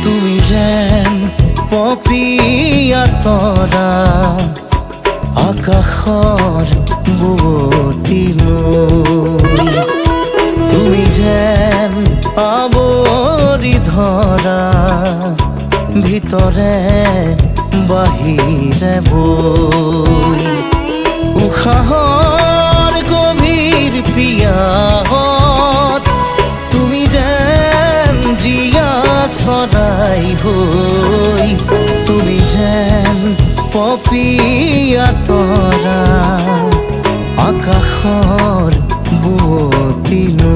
তুমি যেন পপিয়া তৰা আকাশৰ বুৱতী নৈ তুমি যেন আৱৰি ধৰা ভিতৰে বাহিৰে বৈ উশাহৰ গভীৰ পিয়াহত তুমি যেন জীয়া চৰাই হৈ তুমি যেন পপিয়া তৰা আকাশৰ বুৱতী নৈ